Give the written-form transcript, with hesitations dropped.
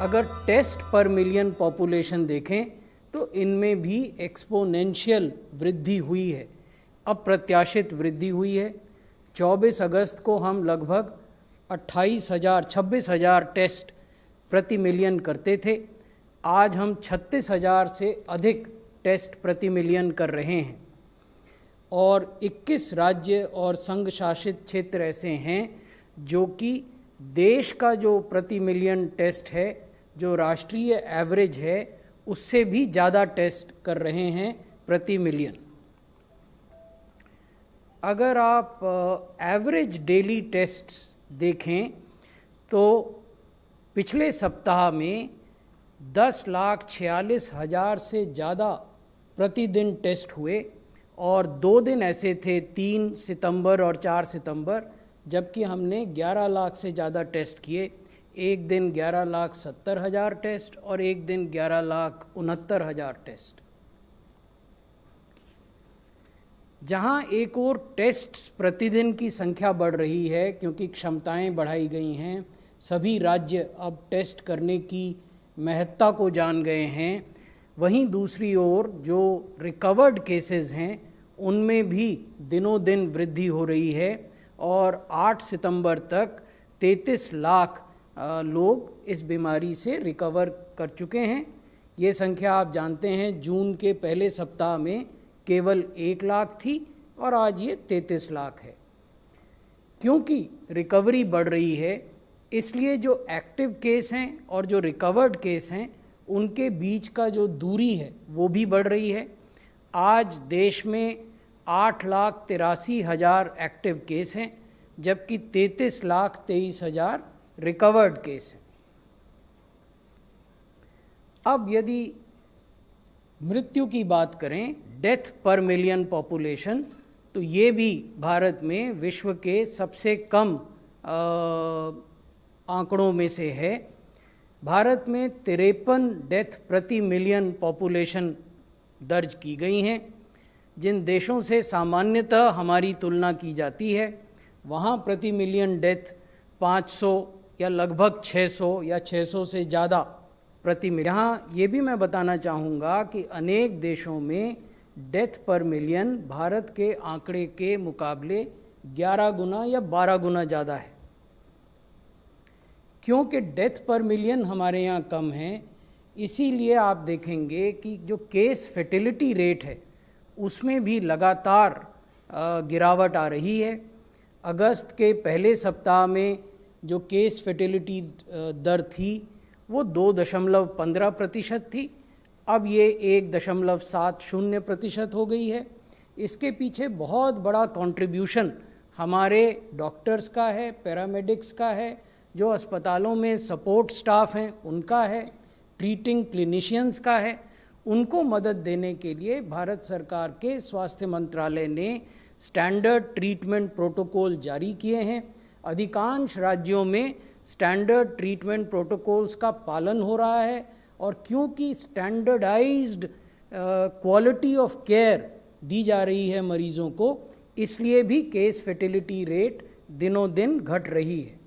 अगर टेस्ट पर million population देखें तो इनमें भी एक्सपोनेंशियल वृद्धि हुई है, अप्रत्याशित वृद्धि हुई है। 24 अगस्त को हम लगभग 26,000 टेस्ट प्रति मिलियन करते थे। आज हम 36,000 से अधिक टेस्ट प्रति मिलियन कर रहे हैं और 21 राज्य और संघ शासित क्षेत्र ऐसे हैं जो कि देश का जो प्रति मिलियन टेस्ट है, जो राष्ट्रीय एवरेज है, उससे भी ज़्यादा टेस्ट कर रहे हैं प्रति मिलियन। अगर आप एवरेज डेली टेस्ट्स देखें तो पिछले सप्ताह में 10,46,000 से ज़्यादा प्रतिदिन टेस्ट हुए और 2 दिन ऐसे थे 3 सितंबर और 4 सितंबर, जबकि हमने 11 लाख से ज़्यादा टेस्ट किए। एक दिन 11,70,000 टेस्ट और एक दिन 11,69,000 टेस्ट। जहाँ एक और टेस्ट्स प्रतिदिन की संख्या बढ़ रही है क्योंकि क्षमताएं बढ़ाई गई हैं, सभी राज्य अब टेस्ट करने की महत्ता को जान गए हैं, वहीं दूसरी ओर जो रिकवर्ड केसेस हैं उनमें भी दिनों दिन वृद्धि हो रही है और 8 सितंबर तक 33 लाख लोग इस बीमारी से रिकवर कर चुके हैं। ये संख्या आप जानते हैं जून के पहले सप्ताह में केवल 1 लाख थी और आज ये 33 लाख है। क्योंकि रिकवरी बढ़ रही है, इसलिए जो एक्टिव केस हैं और जो रिकवर्ड केस हैं उनके बीच का जो दूरी है वो भी बढ़ रही है। आज देश में 8,83,000 एक्टिव केस हैं, जबकि 33,23,000 रिकवर्ड केस हैं। अब यदि मृत्यु की बात करें, डेथ पर मिलियन पॉपुलेशन, तो ये भी भारत में विश्व के सबसे कम आंकड़ों में से है। भारत में 53 डेथ प्रति मिलियन पॉपुलेशन दर्ज की गई हैं। जिन देशों से सामान्यतः हमारी तुलना की जाती है वहाँ प्रति मिलियन डेथ 500 या लगभग 600 या 600 से ज़्यादा प्रति मिलियन। यहाँ ये भी मैं बताना चाहूँगा कि अनेक देशों में डेथ पर मिलियन भारत के आंकड़े के मुकाबले 11 गुना या 12 गुना ज़्यादा है। क्योंकि डेथ पर मिलियन हमारे यहाँ कम है, इसीलिए आप देखेंगे कि जो केस फर्टिलिटी रेट है उसमें भी लगातार गिरावट आ रही है। अगस्त के पहले सप्ताह में जो केस फर्टिलिटी दर थी वो 2.15% थी, अब ये 1.70% हो गई है। इसके पीछे बहुत बड़ा कंट्रीब्यूशन हमारे डॉक्टर्स का है, पैरामेडिक्स का है, जो अस्पतालों में सपोर्ट स्टाफ हैं उनका है, ट्रीटिंग क्लिनिशियंस का है। उनको मदद देने के लिए भारत सरकार के स्वास्थ्य मंत्रालय ने स्टैंडर्ड ट्रीटमेंट प्रोटोकॉल जारी किए हैं। अधिकांश राज्यों में स्टैंडर्ड ट्रीटमेंट प्रोटोकॉल्स का पालन हो रहा है और क्योंकि स्टैंडर्डाइज्ड क्वालिटी ऑफ केयर दी जा रही है मरीज़ों को, इसलिए भी केस फर्टिलिटी रेट दिनों दिन घट रही है।